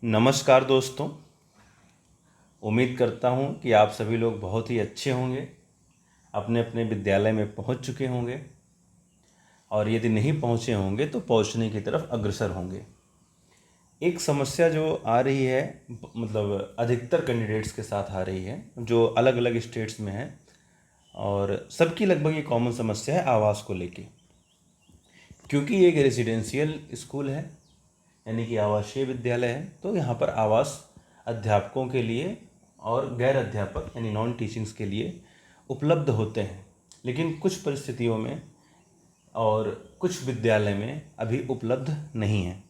नमस्कार दोस्तों। उम्मीद करता हूँ कि आप सभी लोग बहुत ही अच्छे होंगे, अपने अपने विद्यालय में पहुँच चुके होंगे और यदि नहीं पहुँचे होंगे तो पहुँचने की तरफ अग्रसर होंगे। एक समस्या जो आ रही है, मतलब अधिकतर कैंडिडेट्स के साथ आ रही है जो अलग अलग स्टेट्स में है, और सबकी लगभग ये कॉमन समस्या है आवास को लेके। क्योंकि ये एक रेजिडेंशियल स्कूल है, यानी कि आवासीय विद्यालय है, तो यहाँ पर आवास अध्यापकों के लिए और गैर अध्यापक यानी नॉन टीचिंग्स के लिए उपलब्ध होते हैं, लेकिन कुछ परिस्थितियों में और कुछ विद्यालय में अभी उपलब्ध नहीं है।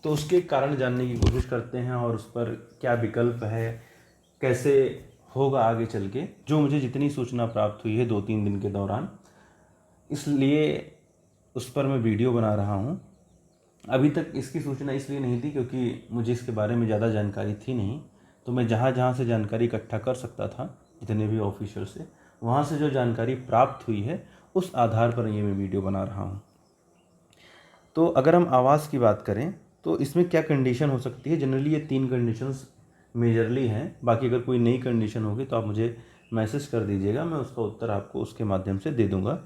तो उसके कारण जानने की कोशिश करते हैं और उस पर क्या विकल्प है, कैसे होगा आगे चल के, जो मुझे जितनी सूचना प्राप्त हुई है 2-3 दिन के दौरान, इसलिए उस पर मैं वीडियो बना रहा हूँ। अभी तक इसकी सूचना इसलिए नहीं थी क्योंकि मुझे इसके बारे में ज़्यादा जानकारी थी नहीं, तो मैं जहाँ जहाँ से जानकारी इकट्ठा कर सकता था जितने भी ऑफिशियल से, वहाँ से जो जानकारी प्राप्त हुई है उस आधार पर ये मैं वीडियो बना रहा हूँ। तो अगर हम आवास की बात करें तो इसमें क्या कंडीशन हो सकती है, जनरली ये 3 कंडीशंस मेजरली हैं। बाकी अगर कोई नई कंडीशन होगी तो आप मुझे मैसेज कर दीजिएगा, मैं उसका उत्तर आपको उसके माध्यम से दे दूँगा।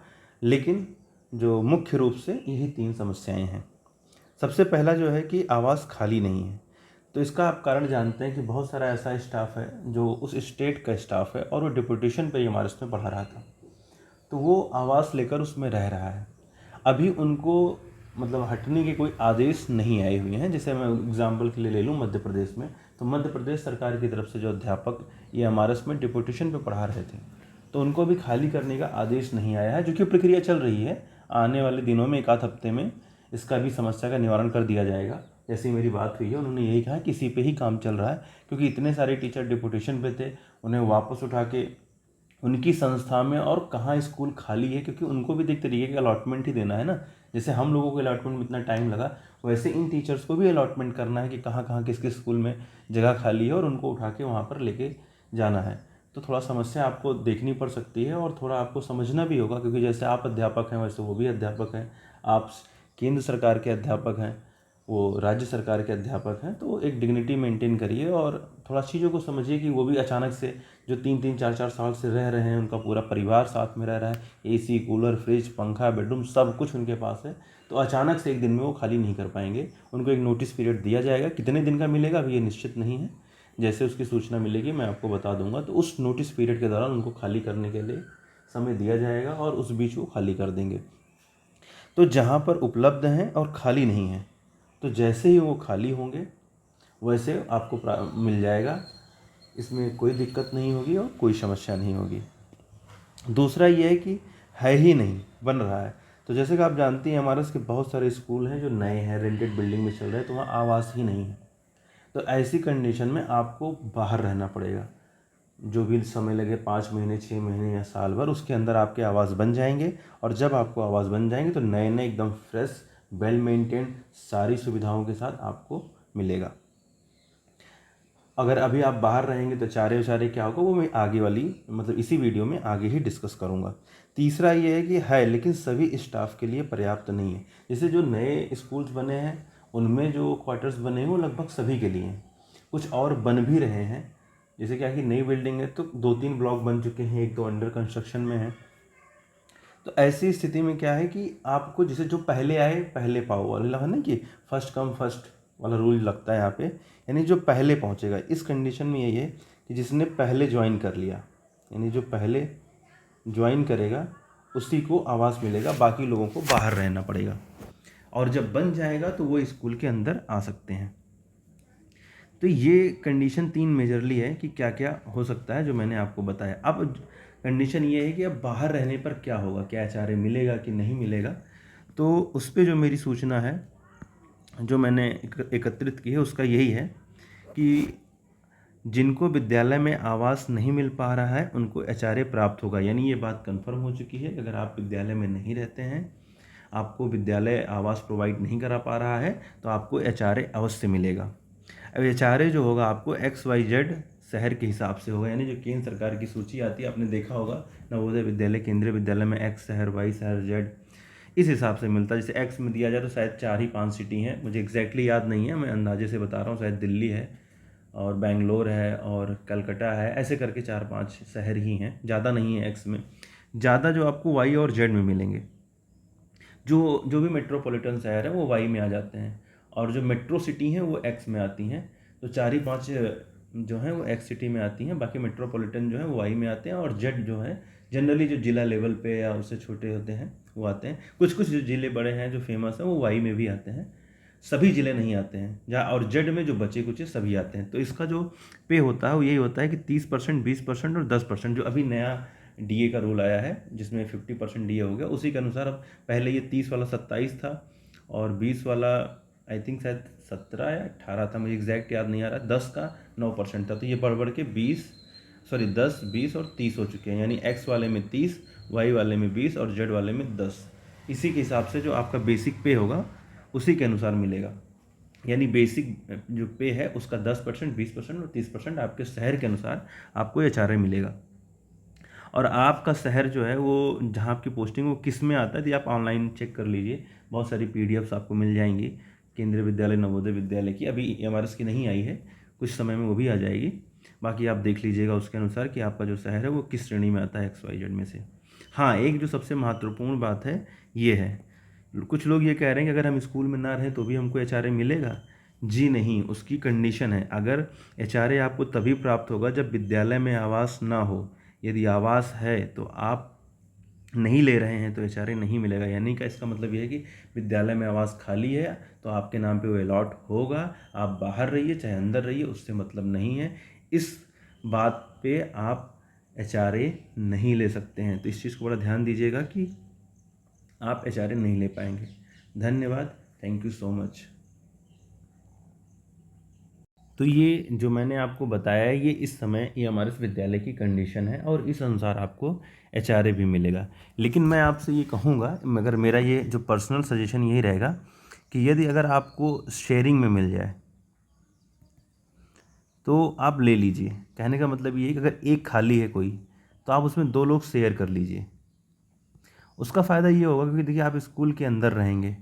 लेकिन जो मुख्य रूप से यही 3 समस्याएं हैं। सबसे पहला जो है कि आवास खाली नहीं है। तो इसका आप कारण जानते हैं कि बहुत सारा ऐसा स्टाफ है जो उस स्टेट का स्टाफ है और वो डिप्यूटेशन पे हमारे उसमें पढ़ा रहा था, तो वो आवास लेकर उसमें रह रहा है। अभी उनको मतलब हटने के कोई आदेश नहीं आए हुए हैं। जैसे मैं एग्जाम्पल के लिए ले लूँ मध्य प्रदेश में, तो मध्य प्रदेश सरकार की तरफ से जो अध्यापक ये हमारे उसमें डिप्यूटेशन पे पढ़ा रहे थे, तो उनको अभी खाली करने का आदेश नहीं आया है, जो कि प्रक्रिया चल रही है। आने वाले दिनों में 1 आध हफ्ते में इसका भी समस्या का निवारण कर दिया जाएगा। जैसे मेरी बात हुई है, उन्होंने यही कहा कि इसी पे ही काम चल रहा है, क्योंकि इतने सारे टीचर डिप्यूटेशन पे थे, उन्हें वापस उठा के उनकी संस्था में और कहाँ स्कूल खाली है, क्योंकि उनको भी एक तरीके का अलॉटमेंट ही देना है ना। जैसे हम लोगों को अलॉटमेंट में इतना टाइम लगा, वैसे इन टीचर्स को भी अलॉटमेंट करना है कि कहाँ कहाँ किस किस स्कूल में जगह खाली है और उनको उठा के वहाँ पर लेके जाना है। तो थोड़ा समस्या आपको देखनी पड़ सकती है और थोड़ा आपको समझना भी होगा, क्योंकि जैसे आप अध्यापक हैं वैसे वो भी अध्यापक हैं। आप केंद्र सरकार के अध्यापक हैं, वो राज्य सरकार के अध्यापक हैं, तो एक डिग्निटी मेंटेन करिए और थोड़ा चीज़ों को समझिए कि वो भी अचानक से जो 3-3 4-4 साल से रह रहे हैं, उनका पूरा परिवार साथ में रह रहा है, एसी कूलर फ्रिज पंखा बेडरूम सब कुछ उनके पास है, तो अचानक से एक दिन में वो खाली नहीं कर पाएंगे। उनको एक नोटिस पीरियड दिया जाएगा, कितने दिन का मिलेगा अभी ये निश्चित नहीं है। जैसे उसकी सूचना मिलेगी मैं आपको बता दूंगा। तो उस नोटिस पीरियड के दौरान उनको खाली करने के लिए समय दिया जाएगा और उस बीच वो खाली कर देंगे। तो जहाँ पर उपलब्ध हैं और खाली नहीं है, तो जैसे ही वो खाली होंगे वैसे आपको मिल जाएगा। इसमें कोई दिक्कत नहीं होगी और कोई समस्या नहीं होगी। दूसरा ये है कि है ही नहीं, बन रहा है। तो जैसे कि आप जानती हैं हमारे इसके बहुत सारे स्कूल हैं जो नए हैं, रेंटेड बिल्डिंग में चल रहे हैं, तो वहाँ आवास ही नहीं है। तो ऐसी कंडीशन में आपको बाहर रहना पड़ेगा। जो भी समय लगे, 5 महीने 6 महीने या साल भर, उसके अंदर आपके आवास बन जाएंगे। और जब आपको आवास बन जाएंगे तो नए नए एकदम फ्रेश वेल मेंटेन सारी सुविधाओं के साथ आपको मिलेगा। अगर अभी आप बाहर रहेंगे तो चारे उचारे क्या होगा वो मैं आगे वाली मतलब इसी वीडियो में आगे ही डिस्कस करूँगा। तीसरा ये है कि है लेकिन सभी स्टाफ के लिए पर्याप्त नहीं है। जैसे जो नए स्कूल्स बने हैं उनमें जो क्वार्टर्स बने हैं वो लगभग सभी के लिए हैं, कुछ और बन भी रहे हैं। जैसे क्या कि नई बिल्डिंग है तो 2-3 ब्लॉक बन चुके हैं, 1-2 अंडर कंस्ट्रक्शन में है। तो ऐसी स्थिति में क्या है कि आपको जैसे जो पहले आए पहले पाओ वाला है ना, कि फर्स्ट कम फर्स्ट वाला रूल लगता है यहाँ पे। यानी जो पहले पहुँचेगा, इस कंडीशन में यही है कि जिसने पहले ज्वाइन कर लिया, यानी जो पहले ज्वाइन करेगा उसी को आवास मिलेगा, बाकी लोगों को बाहर रहना पड़ेगा। और जब बन जाएगा तो वो स्कूल के अंदर आ सकते हैं। तो ये कंडीशन 3 मेजरली है कि क्या क्या हो सकता है जो मैंने आपको बताया। अब कंडीशन ये है कि अब बाहर रहने पर क्या होगा, क्या एचआरए मिलेगा कि नहीं मिलेगा। तो उस पर जो मेरी सूचना है, जो मैंने एकत्रित की है, उसका यही है कि जिनको विद्यालय में आवास नहीं मिल पा रहा है उनको एचआरए प्राप्त होगा। यानी ये बात कंफर्म हो चुकी है, अगर आप विद्यालय में नहीं रहते हैं, आपको विद्यालय आवास प्रोवाइड नहीं करा पा रहा है, तो आपको एचआरए अवश्य मिलेगा। अब एचआरए जो होगा आपको XYZ शहर के हिसाब से होगा। यानी जो केंद्र सरकार की सूची आती है, आपने देखा होगा नवोदय विद्यालय केंद्रीय विद्यालय में X शहर Y शहर Z, इस हिसाब से मिलता है। जैसे एक्स में दिया जाए तो शायद 4 ही 5 सिटी हैं, मुझे एग्जैक्टली याद नहीं है, मैं अंदाजे से बता रहा हूँ। शायद दिल्ली है और बेंगलोर है और कलकत्ता है, ऐसे करके 4-5 शहर ही हैं, ज़्यादा नहीं है एक्स में। ज़्यादा जो आपको वाई और जेड में मिलेंगे, जो जो भी मेट्रोपॉलिटन शहर है वो वाई में आ जाते हैं, और जो मेट्रो सिटी हैं वो एक्स में आती हैं। तो 4 ही 5 जो हैं वो एक्स सिटी में आती हैं, बाकी मेट्रोपॉलिटन जो है वो वाई में आते हैं। और जेड जो है जनरली जो जिला लेवल पे या उससे छोटे होते हैं वो आते हैं। कुछ कुछ जो जिले बड़े हैं जो फेमस हैं वो वाई में भी आते हैं, सभी ज़िले नहीं आते हैं जहाँ। और जेड में जो बचे कुछ सभी आते हैं। तो इसका जो पे होता है वो यही होता है कि 30%, 20% और 10%, जो अभी नया डीए का रूल आया है जिसमें 50% डीए हो गया, उसी के अनुसार। अब पहले ये 30 वाला 27 था और 20 वाला आई थिंक शायद 17 या 18 था, मुझे एग्जैक्ट याद नहीं आ रहा। 10 का 9% था, तो ये बढ़ बढ़ के 10, 20 और 30 हो चुके हैं। यानी एक्स वाले में 30, वाई वाले में 20 और जेड वाले में 10। इसी के हिसाब से जो आपका बेसिक पे होगा उसी के अनुसार मिलेगा। यानी बेसिक जो पे है उसका 10%, 20% और 30% आपके शहर के अनुसार आपको एचआरए मिलेगा। और आपका शहर जो है वो जहाँ आपकी पोस्टिंग वो किस में आता है, तो आप ऑनलाइन चेक कर लीजिए, बहुत सारी पीडीएफ्स आपको मिल जाएंगी केंद्रीय विद्यालय नवोदय विद्यालय की। अभी एमआरएस की नहीं आई है, कुछ समय में वो भी आ जाएगी। बाकी आप देख लीजिएगा उसके अनुसार कि आपका जो शहर है वो किस श्रेणी में आता है XYZ में से। हाँ, एक जो सबसे महत्वपूर्ण बात है ये है, कुछ लोग ये कह रहे हैं कि अगर हम स्कूल में ना रहें तो भी हमको एचआरए मिलेगा। जी नहीं, उसकी कंडीशन है। अगर एचआरए आपको तभी प्राप्त होगा जब विद्यालय में आवास ना हो। यदि आवास है तो आप नहीं ले रहे हैं तो एचआरए नहीं मिलेगा। यानी का इसका मतलब ये है कि विद्यालय में आवास खाली है तो आपके नाम पे वो अलॉट होगा। आप बाहर रहिए चाहे अंदर रहिए, उससे मतलब नहीं है। इस बात पे आप एचआरए नहीं ले सकते हैं। तो इस चीज़ को बड़ा ध्यान दीजिएगा कि आप एचआरए नहीं ले पाएंगे। धन्यवाद, थैंक यू सो मच। तो ये जो मैंने आपको बताया है ये इस समय ये हमारे इस विद्यालय की कंडीशन है और इस अनुसार आपको एचआरए भी मिलेगा। लेकिन मैं आपसे ये कहूँगा, मगर मेरा ये जो पर्सनल सजेशन यही रहेगा कि यदि अगर आपको शेयरिंग में मिल जाए तो आप ले लीजिए। कहने का मतलब ये है कि अगर एक खाली है कोई तो आप उसमें 2 लोग शेयर कर लीजिए। उसका फ़ायदा ये होगा क्योंकि देखिए आप स्कूल के अंदर रहेंगे,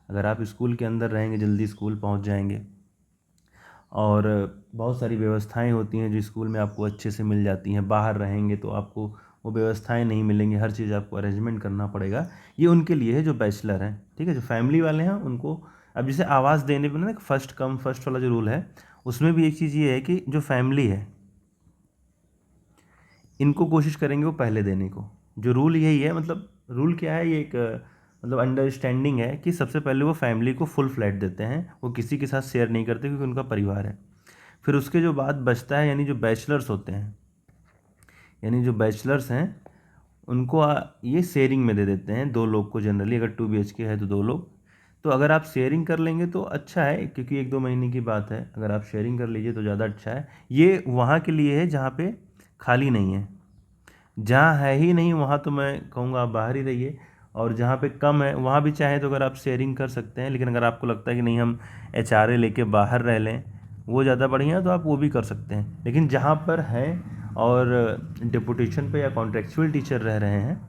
अगर आप स्कूल के अंदर रहेंगे जल्दी स्कूल पहुंच जाएंगे। और बहुत सारी व्यवस्थाएं होती हैं जो स्कूल में आपको अच्छे से मिल जाती हैं। बाहर रहेंगे तो आपको वो व्यवस्थाएं नहीं मिलेंगी, हर चीज़ आपको अरेंजमेंट करना पड़ेगा। ये उनके लिए है जो बैचलर हैं, ठीक है। जो फैमिली वाले हैं उनको अब जैसे आवास देने पर ना फर्स्ट कम फर्स्ट वाला जो रूल है, उसमें भी एक चीज़ ये है कि जो फैमिली है इनको कोशिश करेंगे वो पहले देने को। जो रूल यही है, मतलब रूल क्या है, ये एक मतलब अंडरस्टैंडिंग है कि सबसे पहले वो फैमिली को फुल फ्लैट देते हैं, वो किसी के साथ शेयर नहीं करते क्योंकि उनका परिवार है। फिर उसके जो बाद बचता है, यानी जो बैचलर्स होते हैं, यानी जो बैचलर्स हैं उनको ये शेयरिंग में दे देते हैं 2 लोग को। जनरली अगर 2 BHK है तो 2 लोग। तो अगर आप शेयरिंग कर लेंगे तो अच्छा है, क्योंकि 1-2 महीने की बात है। अगर आप शेयरिंग कर लीजिए तो ज़्यादा अच्छा है। ये वहाँ के लिए है जहाँ पे खाली नहीं है। जहाँ है ही नहीं वहाँ तो मैं कहूँगा आप बाहर ही रहिए। और जहाँ पे कम है वहाँ भी चाहें तो अगर आप शेयरिंग कर सकते हैं। लेकिन अगर आपको लगता है कि नहीं हम एचआरए लेके बाहर रह लें वो ज़्यादा बढ़िया है तो आप वो भी कर सकते हैं। लेकिन जहाँ पर हैं और डिपुटेशन पे या कॉन्ट्रेक्चुअल टीचर रह रहे हैं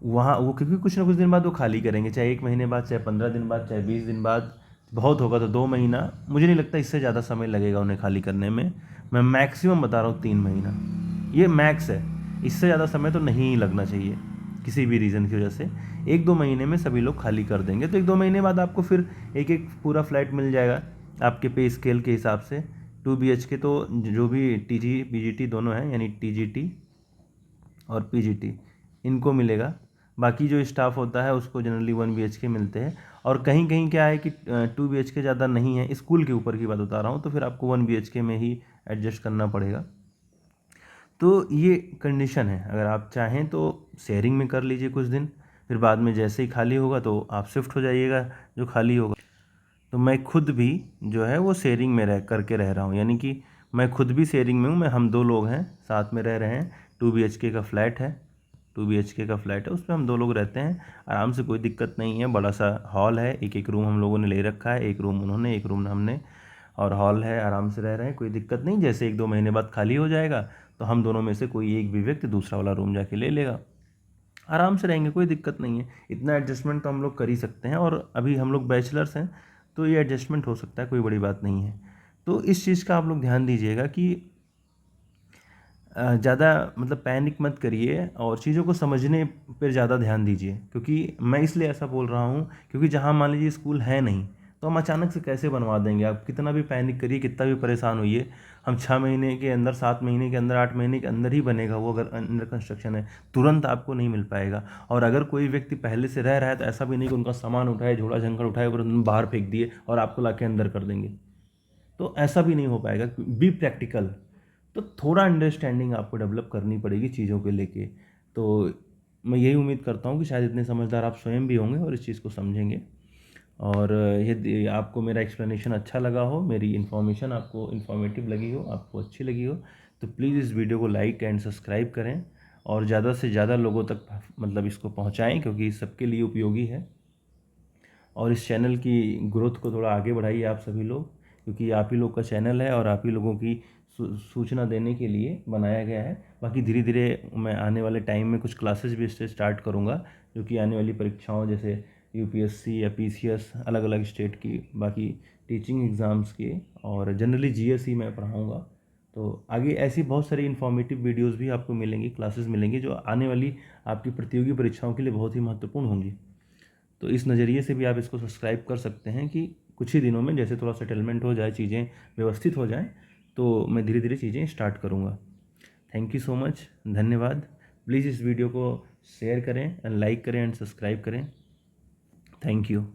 वहाँ वो, क्योंकि कुछ ना कुछ दिन बाद वो खाली करेंगे, चाहे 1 महीने बाद, चाहे 15 दिन बाद, चाहे 20 दिन बाद, बहुत होगा तो 2 महीना। मुझे नहीं लगता इससे ज़्यादा समय लगेगा उन्हें खाली करने में। मैं मैक्सिमम बता रहा हूँ 3 महीना, ये मैक्स है। इससे ज़्यादा समय तो नहीं लगना चाहिए किसी भी रीज़न की वजह से। 1-2 महीने में सभी लोग खाली कर देंगे तो 1-2 महीने बाद आपको फिर एक एक पूरा फ्लैट मिल जाएगा आपके पे स्केल के हिसाब से। 2 BHK तो जो भी TG PGT दोनों हैं, यानी TGT और PGT, इनको मिलेगा। बाकी जो स्टाफ होता है उसको जनरली 1 BHK मिलते हैं। और कहीं कहीं क्या है कि 2 BHK ज़्यादा नहीं है, स्कूल के ऊपर की बात बता रहा हूँ, तो फिर आपको 1 BHK में ही एडजस्ट करना पड़ेगा। तो ये कंडीशन है। अगर आप चाहें तो शेयरिंग में कर लीजिए कुछ दिन, फिर बाद में जैसे ही खाली होगा तो आप शिफ्ट हो जाइएगा जो खाली होगा। तो मैं खुद भी जो है वो शेयरिंग में रह रहा हूँ, यानी कि मैं खुद भी शेयरिंग में हूँ। हम 2 लोग हैं साथ में रह रहे हैं। 2 BHK का फ्लैट है, 2 BHK का फ्लैट है, उसमें हम 2 लोग रहते हैं आराम से, कोई दिक्कत नहीं है। बड़ा सा हॉल है, एक एक रूम हम लोगों ने ले रखा है, एक रूम उन्होंने, एक रूम हमने, और हॉल है, आराम से रह रहे हैं, कोई दिक्कत नहीं। जैसे 1-2 महीने बाद खाली हो जाएगा तो हम दोनों में से कोई एक भी व्यक्ति दूसरा वाला रूम जाके ले लेगा। आराम से रहेंगे, कोई दिक्कत नहीं है। इतना एडजस्टमेंट तो हम लोग कर ही सकते हैं, और अभी हम लोग बैचलर्स हैं तो ये एडजस्टमेंट हो सकता है, कोई बड़ी बात नहीं है। तो इस चीज़ का आप लोग ध्यान दीजिएगा कि ज़्यादा मतलब पैनिक मत करिए, और चीज़ों को समझने पर ज़्यादा ध्यान दीजिए। क्योंकि मैं इसलिए ऐसा बोल रहा हूँ क्योंकि जहाँ मान लीजिए स्कूल है नहीं, तो हम अचानक से कैसे बनवा देंगे। आप कितना भी पैनिक करिए, कितना भी परेशान होइए, हम 6 महीने के अंदर, 7 महीने के अंदर, 8 महीने के अंदर ही बनेगा वो, अगर अंडर कंस्ट्रक्शन है। तुरंत आपको नहीं मिल पाएगा। और अगर कोई व्यक्ति पहले से रह रहा है तो ऐसा भी नहीं कि उनका सामान उठाए, झोला झंकर उठाए और बाहर फेंक दिए और आपको लाके अंदर कर देंगे, तो ऐसा भी नहीं हो पाएगा। Be practical. तो थोड़ा अंडरस्टैंडिंग आपको डेवलप करनी पड़ेगी चीज़ों को लेके। तो मैं यही उम्मीद करता हूँ कि शायद इतने समझदार आप स्वयं भी होंगे और इस चीज़ को समझेंगे। और यदि आपको मेरा एक्सप्लेनेशन अच्छा लगा हो, मेरी इन्फॉर्मेशन आपको इन्फॉर्मेटिव लगी हो, आपको अच्छी लगी हो, तो प्लीज़ इस वीडियो को लाइक एंड सब्सक्राइब करें, और ज़्यादा से ज़्यादा लोगों तक मतलब इसको पहुँचाएँ, क्योंकि सबके लिए उपयोगी है। और इस चैनल की ग्रोथ को थोड़ा आगे बढ़ाइए आप सभी लोग, क्योंकि आप ही लोग का चैनल है और आप ही लोगों की सूचना देने के लिए बनाया गया है। बाकी धीरे धीरे मैं आने वाले टाइम में कुछ क्लासेस भी इससे स्टार्ट करूँगा, जो कि आने वाली परीक्षाओं जैसे यूपीएससी या पीसीएस, अलग अलग स्टेट की, बाकी टीचिंग एग्ज़ाम्स की, और जनरली जीएस ही मैं पढ़ाऊँगा। तो आगे ऐसी बहुत सारी इन्फॉर्मेटिव वीडियोज़ भी आपको मिलेंगी, क्लासेस मिलेंगी, जो आने वाली आपकी प्रतियोगी परीक्षाओं के लिए बहुत ही महत्वपूर्ण होंगी। तो इस नज़रिए से भी आप इसको सब्सक्राइब कर सकते हैं कि कुछ ही दिनों में जैसे थोड़ा सेटलमेंट हो जाए, चीज़ें व्यवस्थित हो जाएं, तो मैं धीरे धीरे चीज़ें स्टार्ट करूँगा। थैंक यू सो मच, धन्यवाद। प्लीज़ इस वीडियो को शेयर करें, लाइक करें एंड सब्सक्राइब करें। Thank you.